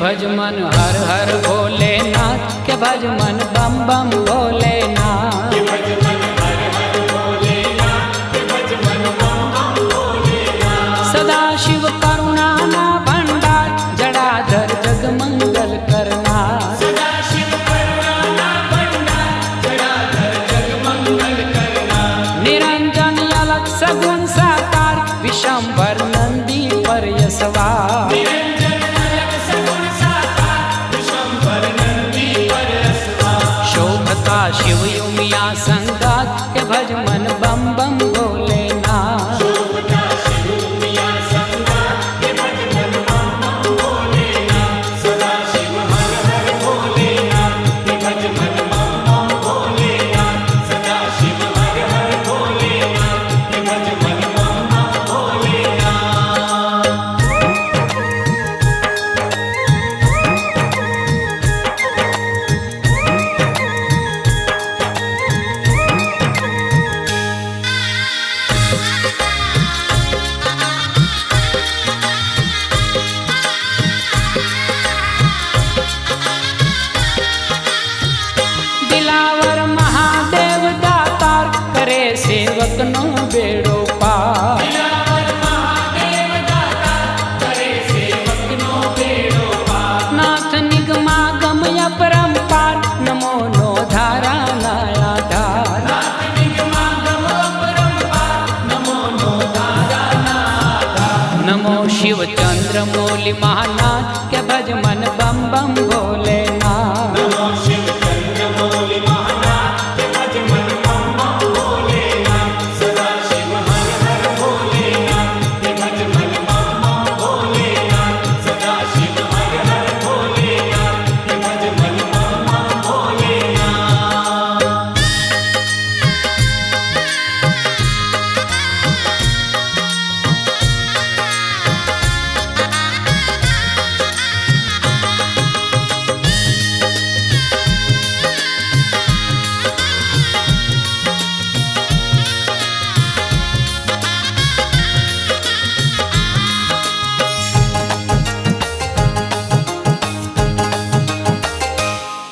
भज मन हर हर भोलेनाथ, के भज मन बम बम भोलेनाथ। सदा शिव करुणा ना भंडार, जड़ाधर जग मंगल करना। निरंजन अलग सगुन साकार, विशंभर नंदी पर यशवार। शोभता शिव युमिया संगात, के भज मन बम बम भोलेनाथ। सेवक नो बेड़ो पार, नाथ निगमागम अपरंपार, नमो नो धारा नाया धार। नमो शिव चंद्र मौलि महानाथ, के भज मन बम बम भोलेनाथ।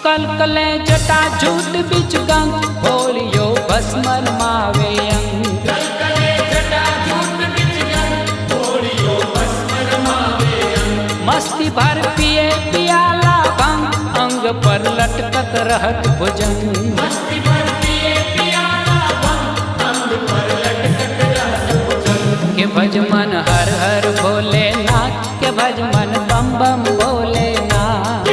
कलकले जटा झूठ बिच गंग, भोलियो भस्मर मावे अंग। मस्ती भर पिए पियाला भंग, अंग पर लटकत रहत भुजंग। के भज मन हर हर भोलेनाथ, के भज मन बम बम भोलेनाथ।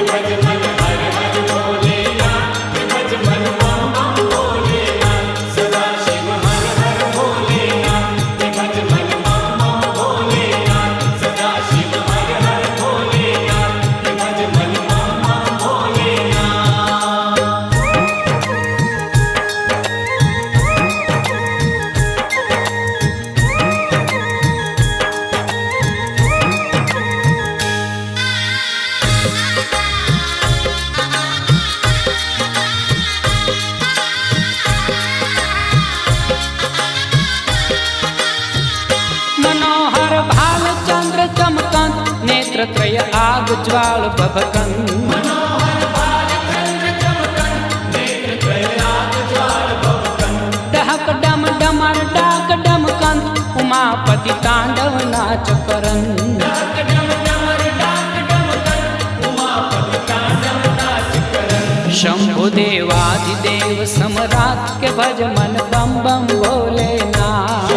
नेत्र त्रय आग ज्वाल भभकन, डहक डम डमर डाक डमकन, उमापति तांडव नाच करन। शंभु देवाधिदेव सम्राट, के भज मन बम बम भोलेनाथ।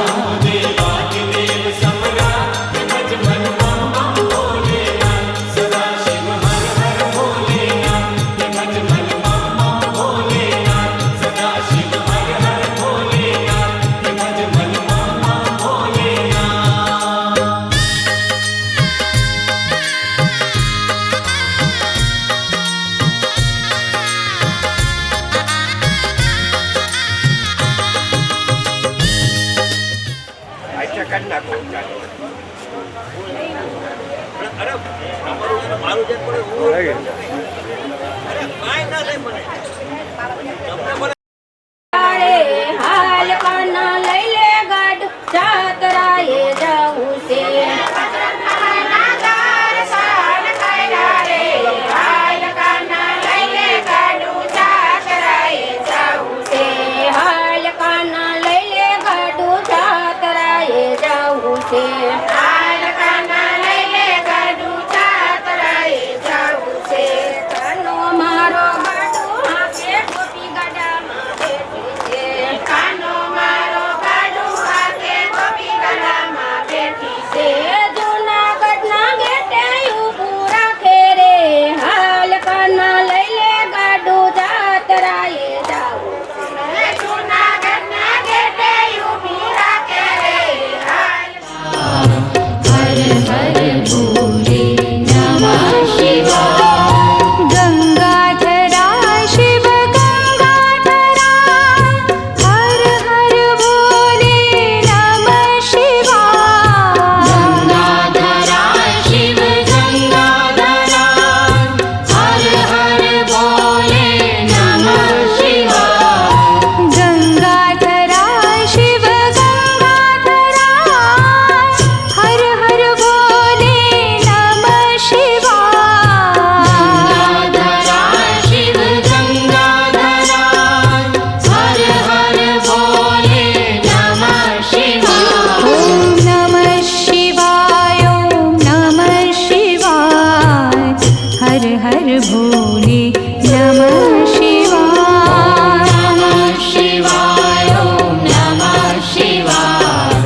हर भोले नमः शिवाय। नमः शिवाय ओम नमः शिवाय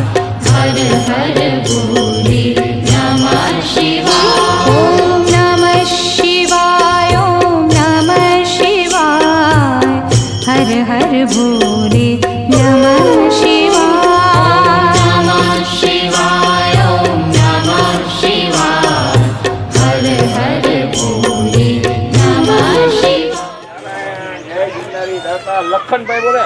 हर हर भोले नमः शिवाय। ओम नमः शिवाय ओम नमः शिवाय हर हर भोले नमः शिवाय। नमः शिवाय ओम नमः शिवाय हर हर भोले नमः शिवाय। जय गिरनारी दाता लखनભાઈ બોલે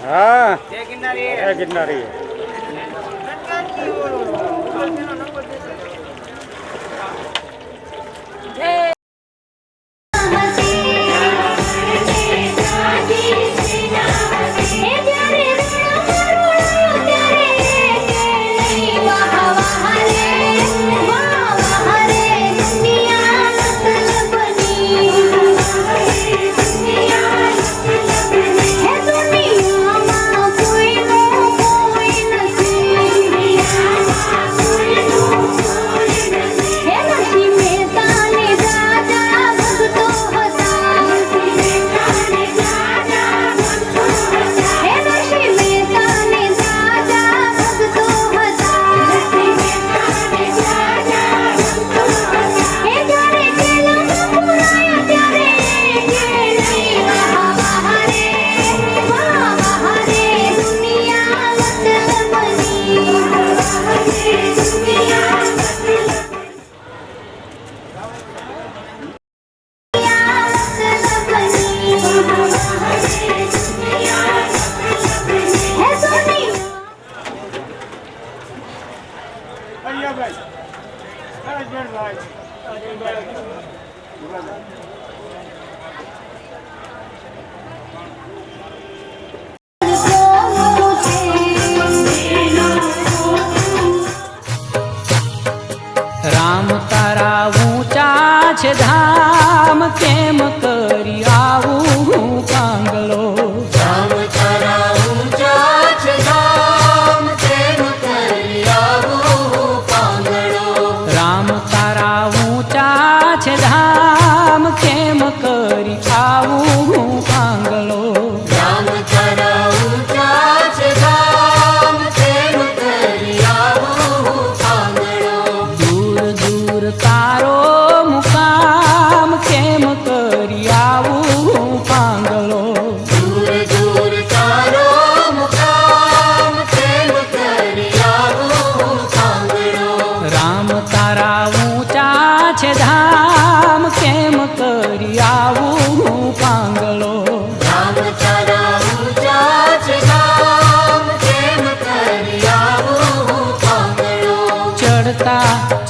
હા જય ગિરનારી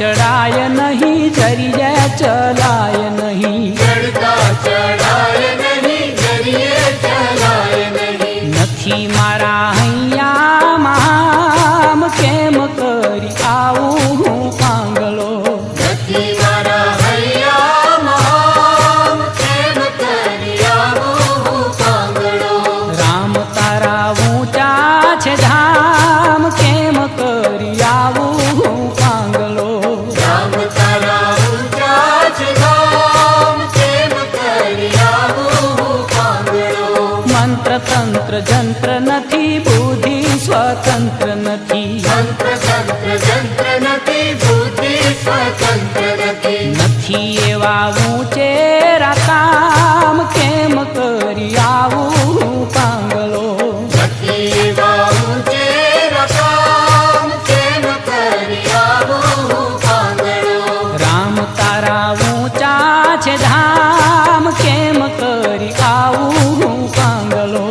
ચડાય નહીં, જરીએ ચલાય નહીં. ચડતા ચડાય નહીં, જરીએ ચલાય નહીં. નથી મારા હૈયામાં કેમ કરી આવું હું પાંગલો. નથી મારા હૈયામાં કેમ કરી આવું હું પાંગળો. રામ તારા ઊંચા છે ધામ, કેમ કરી આવું હું પાંગલો. રામ તારા ઊંચા છે ધામ, કેમ કરી આવું હું પાંગળો. મંત્ર તંત્ર જંત્ર નથી, બુદ્ધિ સ્વતંત્ર નથી. મંત્ર તંત્ર જંત્ર નથી, બુદ્ધિ સ્વતંત્ર નથી. નથી એવા ઊંચે રાતામ, કેમ કરી આવું હું પાંગલો. નથી એવા ઊંચે રકામ, કેમ કરી આવું હું પાંગળો. રામ તારા ઊંચા છે ધામ, કેમ કરી આવું હું પાંગલો.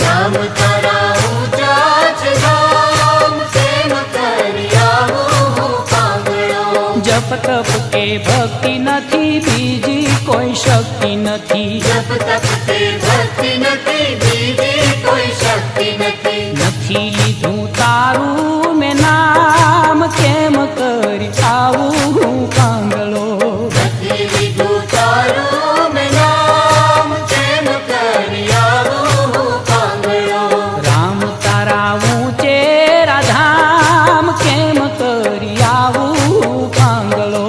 રામ તારા ઊંચા છે ધામ, કેમ કરી આવું હું પાંગળો. જપ તપ કે ભક્તિ નથી, બીજી કોઈ શક્તિ નથી. જપ તપ તે ભક્તિ નથી, બીજી કોઈ શક્તિ નથી. નથી લીધું તારું મેં નામ, કેમ કરી આવું હું પાંગલો. નથી લીધું તારું મેં નામ, કેમ કરી આવું હું પાંગળો. રામ તારા ઊંચે રાધામ, કેમ કરી આવું હું પાંગલો.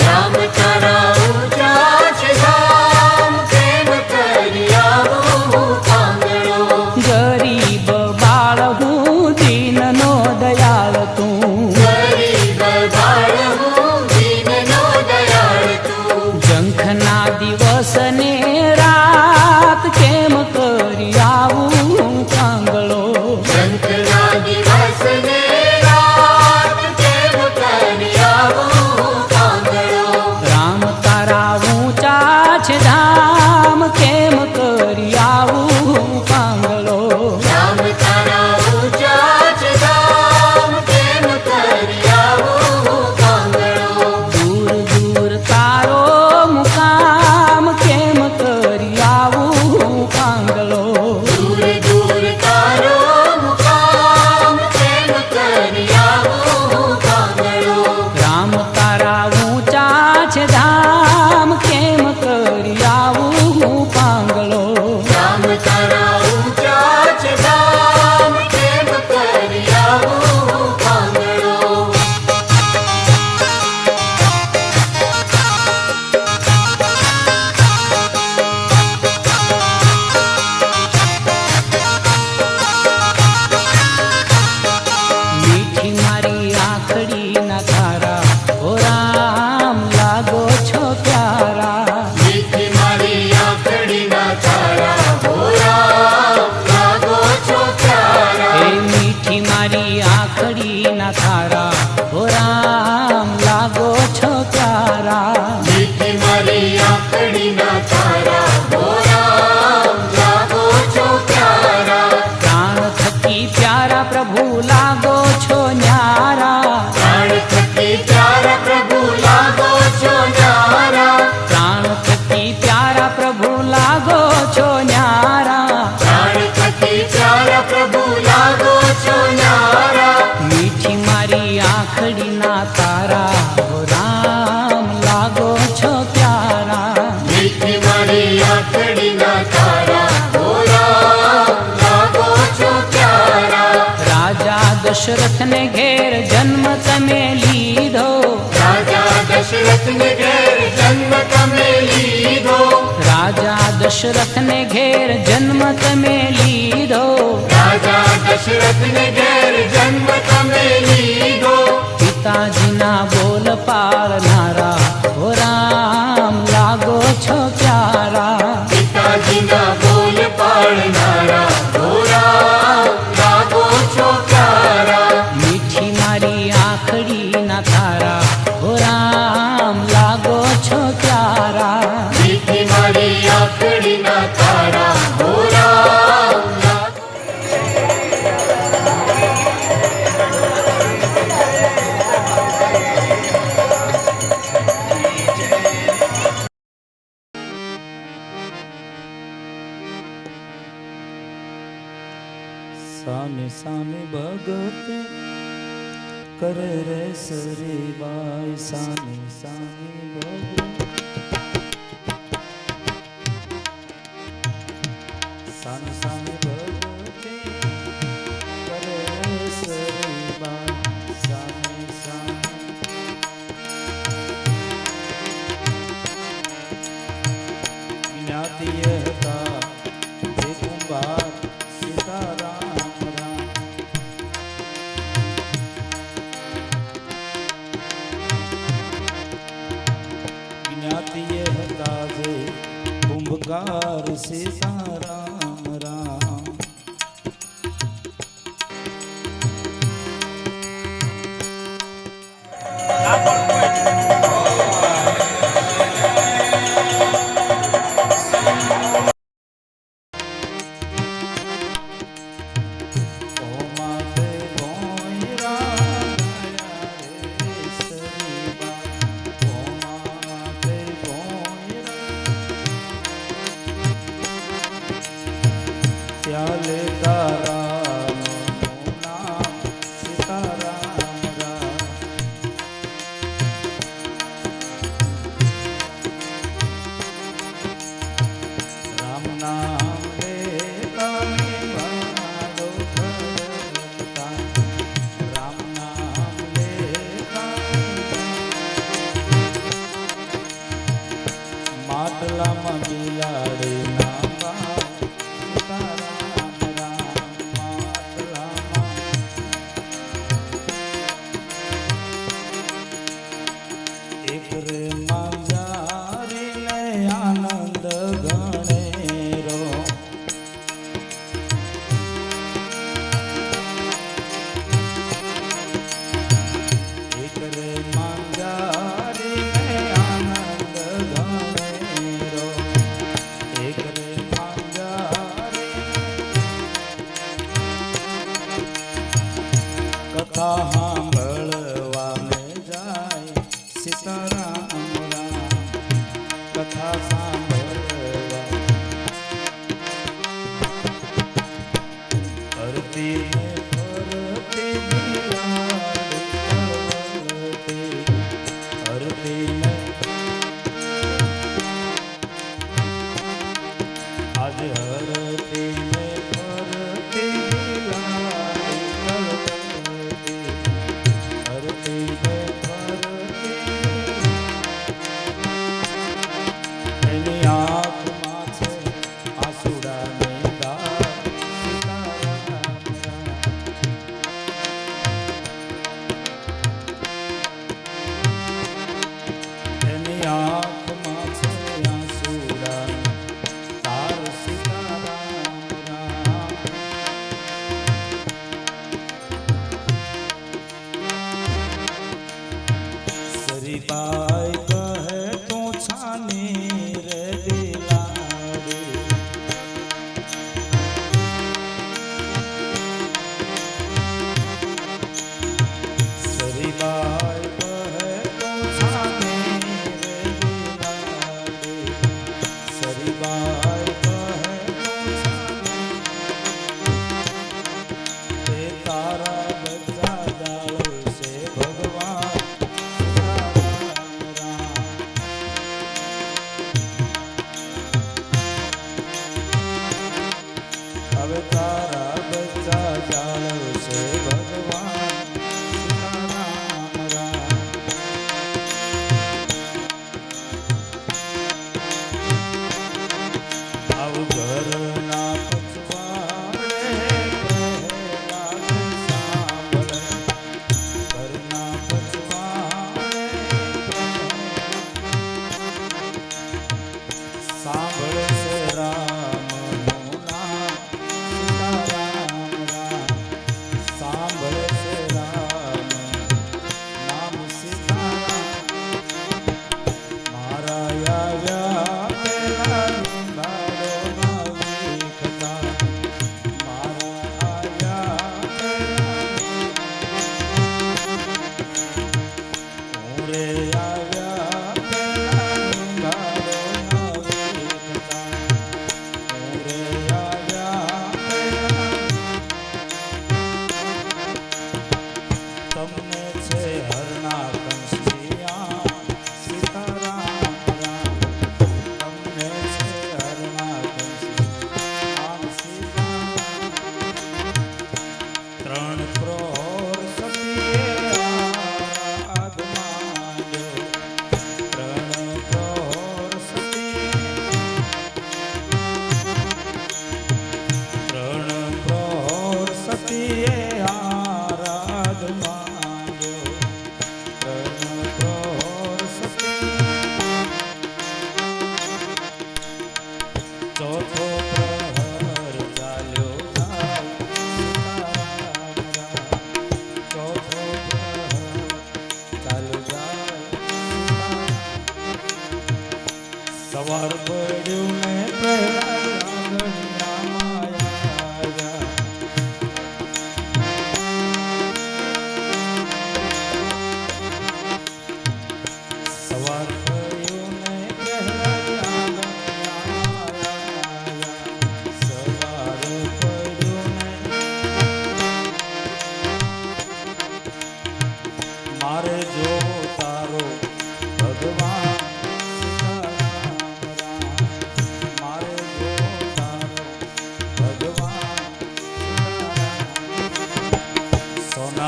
રામ તારા ઊંચા છે ધામ, કેમ કરી આવું હું પાંગળો. ગરીબ બાળ હું, દીનનો દયાળ તું. ગરીબ બાળ હું, દીનનો દયાળ તું. જંખના દિવસ ને રાત, કેમ કરી આવું હું પાંગલો. શંખના દિવસ ને રાત, કેમ કરી આવું હું પાંગળો. રામ તારા ઊંચા છે ધામ, કેમ કરી આવું હું પાંગલો. રામ તારા ઊંચા છે ધામ, કેમ કરી આવું હું પાંગળો. દૂર દૂર તારો મુકામ, કેમ કરી આવું હું પાંગલો. દૂર દૂર તારો મુકામ, કેમ કરી આવું હું પાંગળો. રામ તારા ઊંચા છે ધામ, કેમ કરી આવું હું પાંગલો. રામ તારા ઊંચા છે ધામ, કેમ કરી આવું હું પાંગળો. મીઠી મારી આંખડી ના તારા, ઓ રામ લાગો છો પ્યારા. મીઠી મારી આંખડીના તારા, હો રામ લાગો છો પ્યારા. એ મીઠી મારી આંખડી ના તારા, ઓ રામ લાગો છો પ્યારા. મીઠી મારી આંખડીના તારા, હો રામ લાગો છો પ્યારા. પ્રાણ થકી પ્યારા પ્રભુ લાગો છો ન્યારા. પ્રાણ થકી પ્યારા પ્રભુ લાગો છો ન્યારા. પ્રાણ થકી પ્યારા પ્રભુ લાગો છો ન્યારા. પ્રાણ થકી પ્યારા પ્રભુ લાગો છો ન્યારા. મીઠી મારી આંખડી ના તારા, ઓ રામ લાગો છો પ્યારા. મીઠી મારી આંખડીના તારા, હો રામ લાગો છો પ્યારા. રાજા દશરથ ને ઘેર જન્મ તમે લીધો. રાજા દશરથ ને ઘેર જન્મ તમે લીધો. રાજા દશરથ ને ઘેર જન્મ તમે લીધો. રાજા દશરથ ને ઘેર જન્મ તમે લીધો. પિતાજીના બોલ પાળનારા, ઓ રામ લાગો છો પ્યારા. પિતાજીના બોલ પાળનારા, હો રામ લાગો છો પ્યારા. મીઠી મારી આંખડી ના તારા, ઓ રામ લાગો છો પ્યારા. મીઠી મારી આંખડીના તારા, હો રામ લાગો. સામે સામે ભગતે કરે રે સરે બાય સામે સામે ભગતે સામે સામે ભગતે કરે રે સરે બાય સામે સામે જ્ઞાતિએ હતા જે કુંભાર સીતારામ રામ જ્ઞાતિએ હતા જે કુંભકાર સીતારામ રામ ચાલે તારા નામ સીતારામ રામ રામ નામ લેતા મારો ભરતા રામ નામ લેતા માટલામાં બિલાડે ના એક રે માંજારી ને આનંદ ગણેરો એક રે માંજારી ને આનંદ ગણેરો એક રે માંજારી કથા સાંભળવાને જાય સીતારામ રામ કથા સાંભળવા ફરતી ને ફરતી બિલાડી ફરતી ને આજ હરતી ને ફરતી બિલાડી હરતી ને એની આંખમાં છે આસુડાની ધાર સીતારામ રામ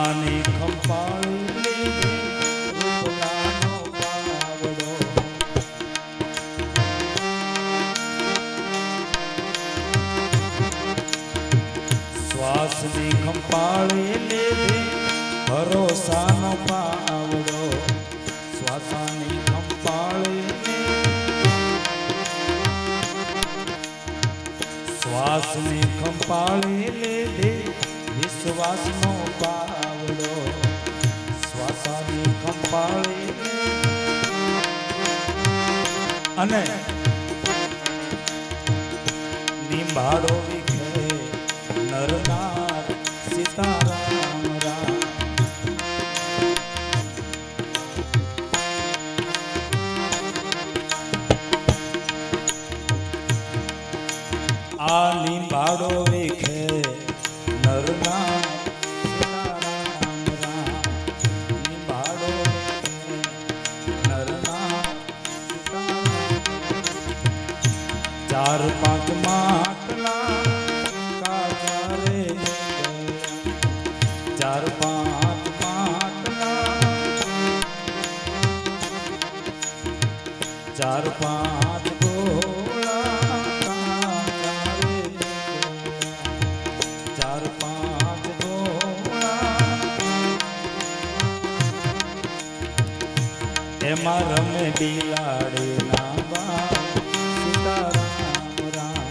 શ્વાસાની ખંપાળી લીધી રૂપલાનો પાવડો. શ્વાસની ખંપાળી લીધી ભરોસાનો પાવડો. શ્વાસાની ખંપાળી શ્વાસની ખંપાળી લીધી વિશ્વાસનો પાવડો. શ્વાસની ખંપાળી અને નિંબાડો વિખે નરનાર સીતારામ રામ. આ લીંબાડો વિખે નરનાર સીતારામ રામ. લીંબાડો વિખે નરનાર સીતારામ. ચાર પાંચ માટલા કાચા રે ગયા. ચાર પાંચ માટલા ચાર પાંચ ગોળા કાચા રે ગયા. ચાર પાંચ ગોળા એમાં રમે બિલાડીના બાળ સીતારામ રામ.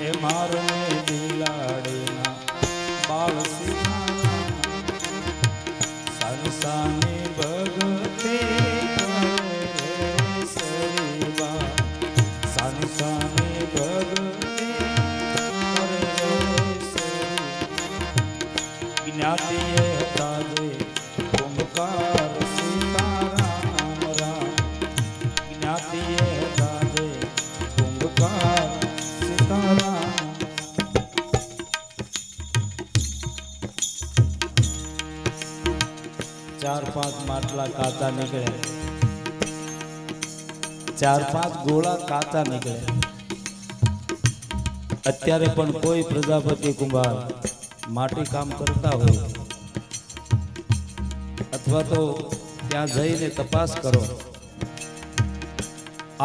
એમાં રમે બિલાડીના બાળ સીતારામ. સંસાની ભગતી કરે રે સરીબા. સંસાની ભગતી કરે રે સરી. જ્ઞાતિએ હતા જે ઓમકાર સીતારામ રામ. જ્ઞાતિએ હતા જે ઓમકાર સીતારામ. ચાર પાંચ માટલા કાચા નીકળે. ચાર પાંચ ગોળા કાચા નીકળે. અત્યારે પણ કોઈ પ્રજાપતિ કુંભાર માટી કામ કરતા હોય અથવા તો ત્યાં જઈને તપાસ કરો,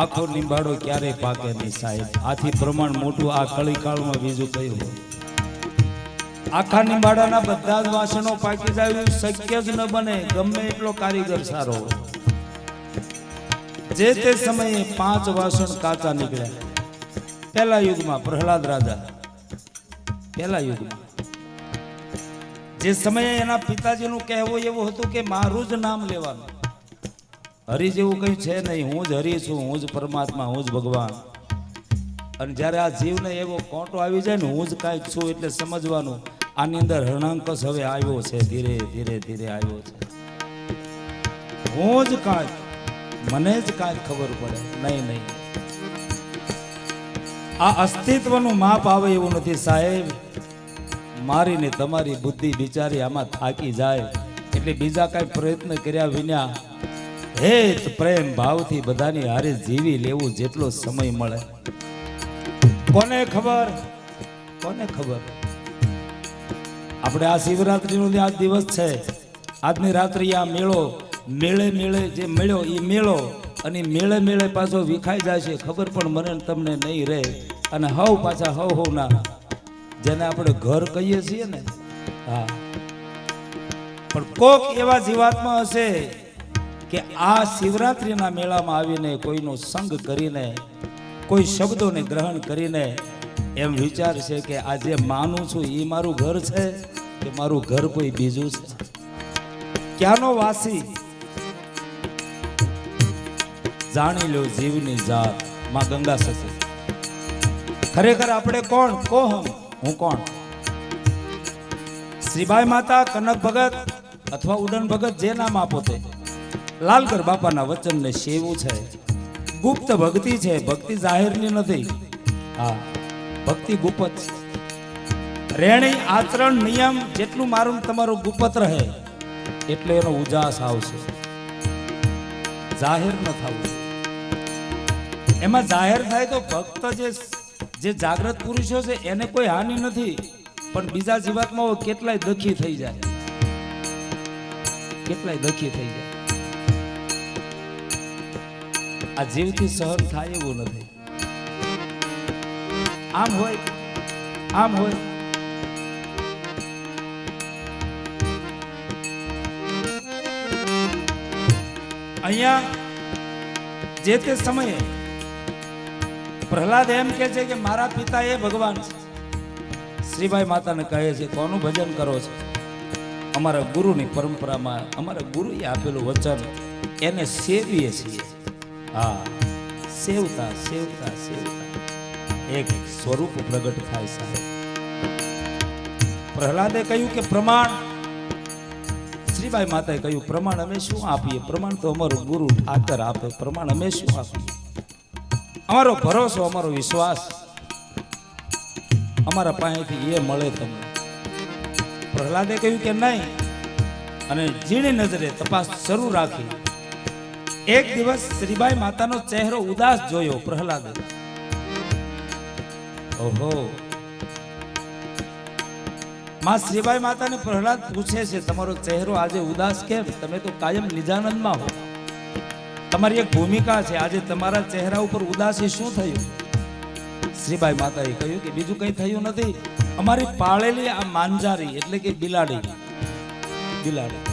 આખો લીંબાડો ક્યારેય પાકે નહીં સાહેબ. આથી પ્રમાણ મોટું આ કળીકાળમાં બીજું કયું હોય. આખા લીંબાડાના બધા જ વાસણો પાકી જાય એવું શક્ય જ ન બને, ગમે એટલો કારીગર સારો હોય. જે તે સમયે 5 વાસણ કાચા નીકળ્યા. પહેલા યુગમાં પ્રહલાદ રાજા, પહેલા યુગમાં જે સમયે એના પિતાજીનું કહેવું એવું હતું કે મારું જ નામ લેવાનું, હરિ જેવું કંઈ છે નહીં, હું જ હરિ છું, હું જ પરમાત્મા, હું જ ભગવાન. અને જ્યારે આ જીવને એવો કોંટો આવી જાય ને હું જ કાંઈક છું એટલે સમજવાનું આની અંદર હરણાંકસ હવે આવ્યો છે, ધીરે ધીરે ધીરે આવ્યો છે. હું જ કાંઈક, મને જ કાંઈક ખબર પડે નહીં નહીં. આ અસ્તિત્વનું માપ આવે એવું નથી સાહેબ. મારી ને તમારી બુદ્ધિ બિચારી આમાં થાકી જાય એટલે બીજા કાંઈ પ્રયત્ન કર્યા વિના હેત પ્રેમ ભાવથી બધાની હારે જીવી લેવું જેટલો સમય મળે. કોને ખબર, કોને ખબર. આપણે આ શિવરાત્રીનો આ દિવસ છે, આજની રાત્રિ આ મેળો, મેળે મેળે જે મળ્યો એ મેળો અને મેળે મેળે પાછો વિખાઈ જાય છે, ખબર પણ મને તમને નહીં રહે. અને હવ પાછા હવ ના જેને આપણે ઘર કહીએ છીએ ને, હા, પણ કોક એવા જીવાત્મા હશે કે આ શિવરાત્રીના મેળામાં આવીને કોઈનો સંગ કરીને, કોઈ શબ્દોને ગ્રહણ કરીને એમ વિચાર છે કે આ જે માનું છું એ મારું ઘર છે કે મારું ઘર કોઈ બીજું છે. ક્યાંનો વાસી જાણી લો જીવની જાત માં ગંગા સતી. ખરેખર આપણે કોણ, કોહમ, હું કોણ. શ્રીબાઈ માતા, કનક ભગત અથવા ઉડન ભગત જે નામ આપો તે લાલગર બાપાના વચનને સેવું છે. ગુપ્ત ભક્તિ છે, ભક્તિ જાહેરની નથી. હા, ભક્તિ ગુપ્ત. રેણી આચરણ નિયમ જેટલું મારું તમારું ગુપ્ત રહે એટલે એનો ઉજાસ આવશે, જાહેર ન થવું. એમાં જાહેર થાય તો ભક્ત જે જાગ્રત પુરુષો છે એને કોઈ હાનિ નથી, પણ બીજા જીવાત્માઓ કેટલાય દખી થઈ જાય. કેટલાય દખી થઈ જાય. આ જીવથી સહન થાય એવું નથી. આમ હોય આમ હોય. અહીંયા જે તે સમયે પ્રહલાદ એમ કહે છે કે મારા પિતા એ ભગવાન છે. શ્રીબાઈ માતાને કહે છે કોનું ભજન કરો છો? અમારા ગુરુની પરંપરામાં અમારા ગુરુએ આપેલું વચન એને સેવીએ છીએ. હા, સેવતા સેવતા સેવતા એક સ્વરૂપ પ્રગટ થાય સાહેબ. પ્રહલાદે કહ્યું કે પ્રમાણ. શ્રીબાઈ માતાએ કહ્યું પ્રમાણ અમે શું આપીએ? પ્રમાણ તો અમારો ગુરુ ઠાકર આપે. પ્રમાણ અમે શું આપીએ? અમારો ભરોસો, અમારો વિશ્વાસ અમારા પાસેથી એ મળે તમને. પ્રહલાદે કહ્યું કે નહીં, અને ઝીણી નજરે તપાસ શરૂ રાખી. એક દિવસ શ્રીબાઈ માતાનો ચહેરો ઉદાસ જોયો પ્રહલાદે. ઓહો, માં શ્રીબાઈ માતાને પ્રહલાદ પૂછે છે તમારો ચહેરો આજે ઉદાસ કેમ? તમે તો કાયમ નિજાનંદમાં હો. તમારી એક ભૂમિકા છે, આજે તમારા ચહેરા ઉપર ઉદાસી શું થયું? શ્રીબાઈ માતાએ કહ્યું કે બીજું કંઈ થયું નથી. અમારી પાળેલી આ માંજારી એટલે કે બિલાડી, બિલાડી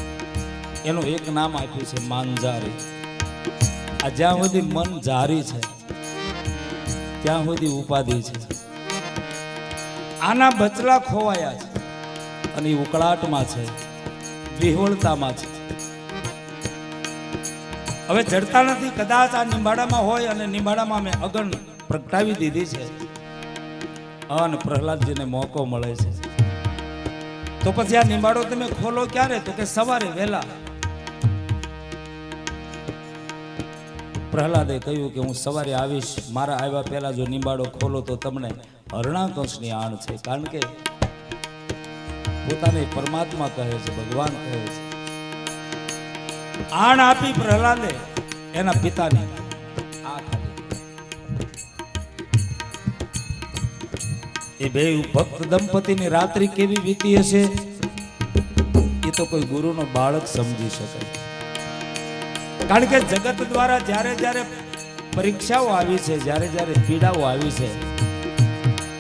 એનું એક નામ આપ્યું છે માંજારી. આ જ્યાં સુધી મન જારી છે ત્યાં સુધી ઉપાધિ છે. આના બચલા ખોવાયા છે અને ઉકળાટમાં છે, વિહવળતામાં છે. હવે જડતા નથી. કદાચ આ નિંબાડામાં હોય અને નિંબાડામાં મેં અગણ પ્રગટાવી દીધી છે અને પ્રહલાદજીને મોકો મળે છે. તો પછી આ નિંબાડો તમે ખોલો ક્યારે? તો કે સવારે વહેલા. પ્રહલાદે કહ્યું કે હું સવારે આવીશ. મારા આવ્યા પહેલા જો નિંબાડો ખોલો તો તમને હરણાકંશની આણ છે. કારણ કે પોતાને પરમાત્મા કહે છે, ભગવાન કહે છે. આણ આપી પ્રહલાદે એના પિતાને. એ બે ભક્ત દંપતીની રાત્રિ કેવી વીતી હશે એ તો કોઈ ગુરુનો બાળક સમજી શકે. કારણ કે જગત દ્વારા જ્યારે જ્યારે પરીક્ષાઓ આવી છે, જ્યારે જ્યારે પીડાઓ આવી છે,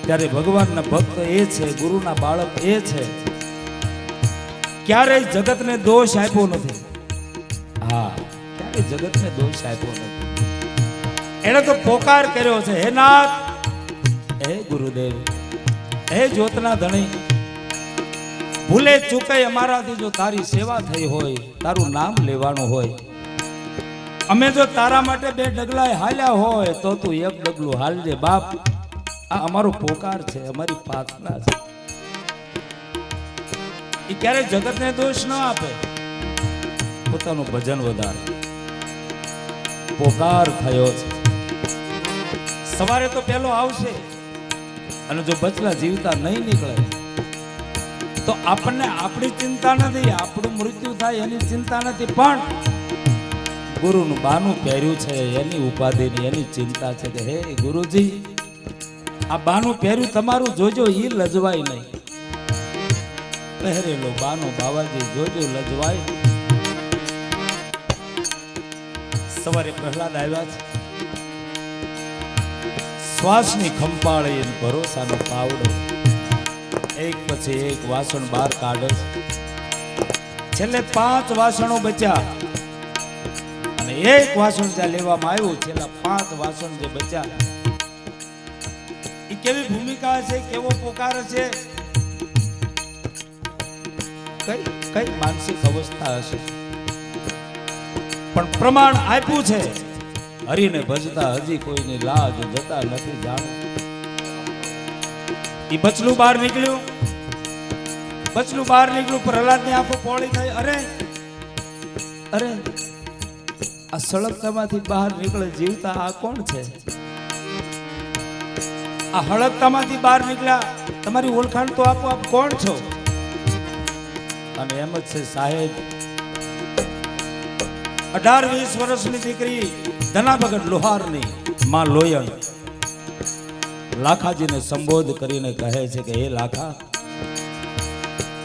ત્યારે ભગવાનના ભક્ત એ છે, ગુરુના બાળક એ છે, ક્યારેય જગતને દોષ આપ્યો નથી. હા, ક્યારેય જગતને દોષ આપ્યો નથી. એને તો પોકાર કર્યો છે, હે નાથ, હે ગુરુદેવ, હે જ્યોતના ધણી, ભૂલે ચૂકે અમારાથી જો તારી સેવા થઈ હોય, તારું નામ લેવાનું હોય, અમે જો તારા માટે બે ડગલા હાલ્યા હોય તો તું એક ડગલું હાલજે બાપ. આ અમારો પોકાર છે, અમારી પ્રાર્થના છે. એ ક્યારે જગતને દોષ ન આપે, પોતાનું ભજન વધારે. પોકાર થયો છે. સવારે તો પેલો આવશે અને જો બચલા જીવતા નહીં નીકળે તો આપણને આપણી ચિંતા નથી, આપણું મૃત્યુ થાય એની ચિંતા નથી, પણ ગુરુનું બાનું પહેર્યું છે એની ઉપાધિની એની ચિંતા છે કે હે ગુરુજી, આ બાનું પહેર્યું તમારું જોજો, એ લજવાય નહીં. પહેરેલો બાનું બાવાજી જોજો, લજવાય. સવારે પ્રહલાદ આવ્યા છે. શ્વાસની ખંપાળી ભરોસાનો પાવડો એક પછી એક વાસણ બહાર કાઢે છે. છેલ્લે 5 વાસણો બચ્યા અને એક વાસણ જ્યાં લેવામાં આવ્યું, છેલ્લા 5 વાસણ જે બચ્યા, એ કેવી ભૂમિકા છે, કેવો પોકાર છે, કઈ માનસિક અવસ્થા હશે. પણ પ્રમાણ આપ્યું છે. હરિને ભજતા હજી કોઈની લાજ જતા નથી જાણો. એ બચલું બહાર નીકળ્યું, બચલું બહાર નીકળ્યું. પ્રહલાદની આંખો પોળી થઈ. અરે અરે, આ સળગતામાંથી બહાર નીકળે જીવતા આ કોણ છે? આ હળગતામાંથી બહાર નીકળ્યા, તમારી ઓળખાણ તો આપો, આપ કોણ છો? અને એમ જ છે સાહેબ, 18-20 વર્ષની દીકરી ધનાભગત લોહારની માં લોયણ લાખાજીને સંબોધ કરીને કહે છે કે હે લાખા,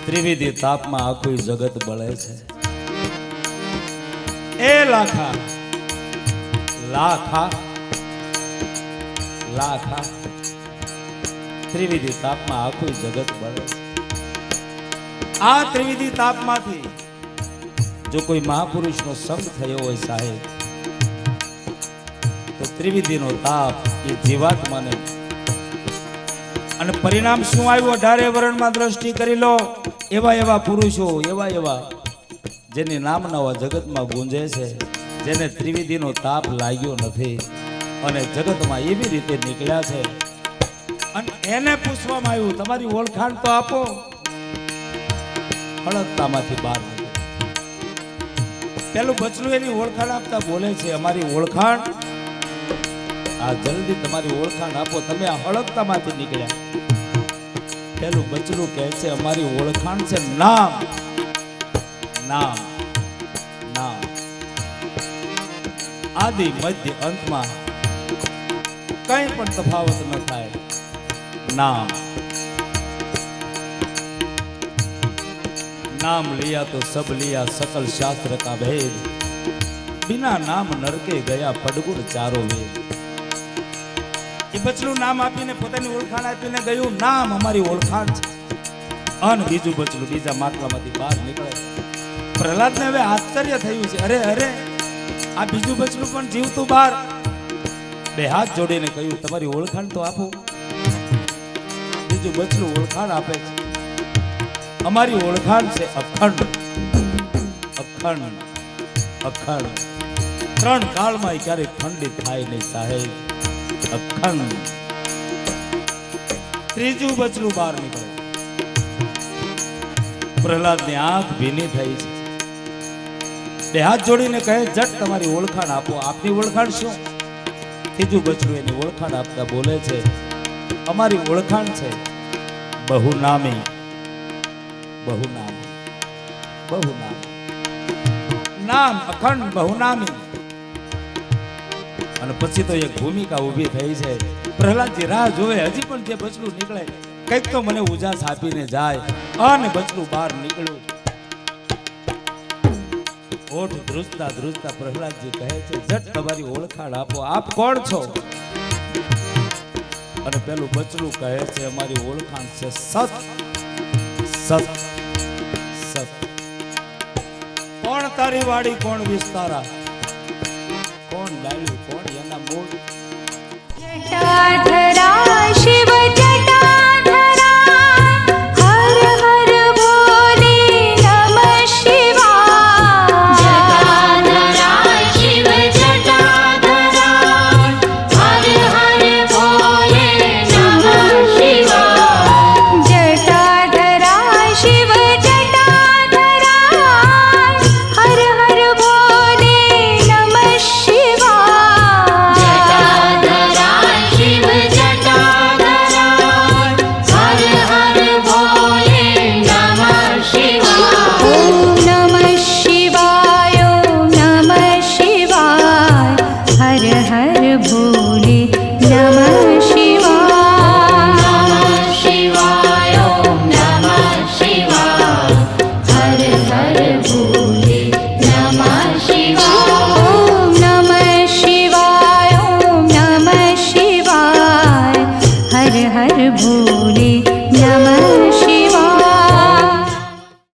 ત્રિવિધિ તાપમાં આખું જગત બળે છે. એ લાખા લાખા લાખા ત્રિવિધિ તાપમાં આખું જગત બળે છે. આ ત્રિવિધિ તાપમાંથી જો કોઈ મહાપુરુષનો સંગ થયો હોય સાહેબ, તો ત્રિવિધિનો તાપ એ જીવાત્માને, અને પરિણામ શું આવ્યું 18 વર્ણમાં દ્રષ્ટિ કરી લો. એવા એવા પુરુષો, એવા એવા જેની નામના જગતમાં ગુંજે છે, જેને ત્રિવિધિનો તાપ લાગ્યો નથી અને જગતમાં એવી રીતે નીકળ્યા છે. અને એને પૂછવામાં આવ્યું તમારી ઓળખાણ તો આપો. હળકતામાંથી બહાર નીકળે. પેલું બચલું એની ઓળખાણ આપતા બોલે છે અમારી ઓળખાણ, આ જલ્દી તમારી ઓળખાણ આપો, તમે આ હળકતામાંથી નીકળ્યા. પેલું બચલું કહે છે અમારી ઓળખાણ છે નામ નામ નામ. આદિ મધ્ય અંતમાં કઈ પણ તફાવત ન થાય. नाम नाम लिया तो सब लिया सकल शास्त्र का भेद, बिना नाम नरके गया પડગુણ ચારો વેદ. એ બચલું નામ આપીને પોતાની ઓળખાણ આપીને ગયું નામ અમારી ઓળખાણ છે. અને બીજું બચલું બીજા માટલામાંથી બહાર નીકળે. પ્રહલાદને હવે આશ્ચર્ય થયું છે, અરે અરે આ બીજું બચલું પણ જીવતું બહાર. બે હાથ જોડીને કહ્યું તમારી ઓળખાણ તો આપો. બીજું બચલું ઓળખાણ આપે છે, અમારી ઓળખાણ છે અખંડ અખંડ અખંડ. ત્રણ કાળમાં ક્યારેય ખંડિત થાય નહીં સાહેબ, અખંડ. ત્રીજું બચલું બહાર નીકળે. પ્રહલાદની આંખ ભીની થઈ છે. બે હાથ જોડીને કહે જટ તમારી ઓળખાણ આપો. આપની ઓળખાણ શું? ત્રીજું બચલું એની ઓળખાણ આપતા બોલે છે અમારી ઓળખાણ છે બહુનામી બહુનામી બહુનામી. નામ અખંડ બહુનામી. અને પછી તો એક ભૂમિકા ઊભી થઈ છે. પ્રહલાદજી રાહ જોવે, હજી પણ જે બચલું નીકળે કંઈક તો મને ઉજાસ આપીને જાય. અને બચલું બહાર નીકળ્યું. ઓઠ ધ્રુજતા ધ્રુજતા પ્રહલાદજી કહે છે જટ તમારી ઓળખાણ આપો, આપ કોણ છો? અને પેલું બચલું કહે છે અમારી ઓળખાણ છે સત સત સત. કોણ તારી વાડી, કોણ વિસ્તારા, કોણ ડાળ્યું, કોણ એના મૂળ? जटाधरा शिव जटाधरा हर हर भोले नमः शिवाय. जटाधरा शिव जटाधरा हर हर भोले नमः शिवाय. जटाधरा शिव जटाधरा हर हर भोले नमः शिवाय. जटाधरा शिव जटाधरा हर हर भोले नमः शिवाय. ओम नमः शिवाय, ओम नमः शिवाय, हर हर भोले नमः शिवाय. नमः शिवाय ओम नमः शिवाय हर हर भोले नमः शिवाय.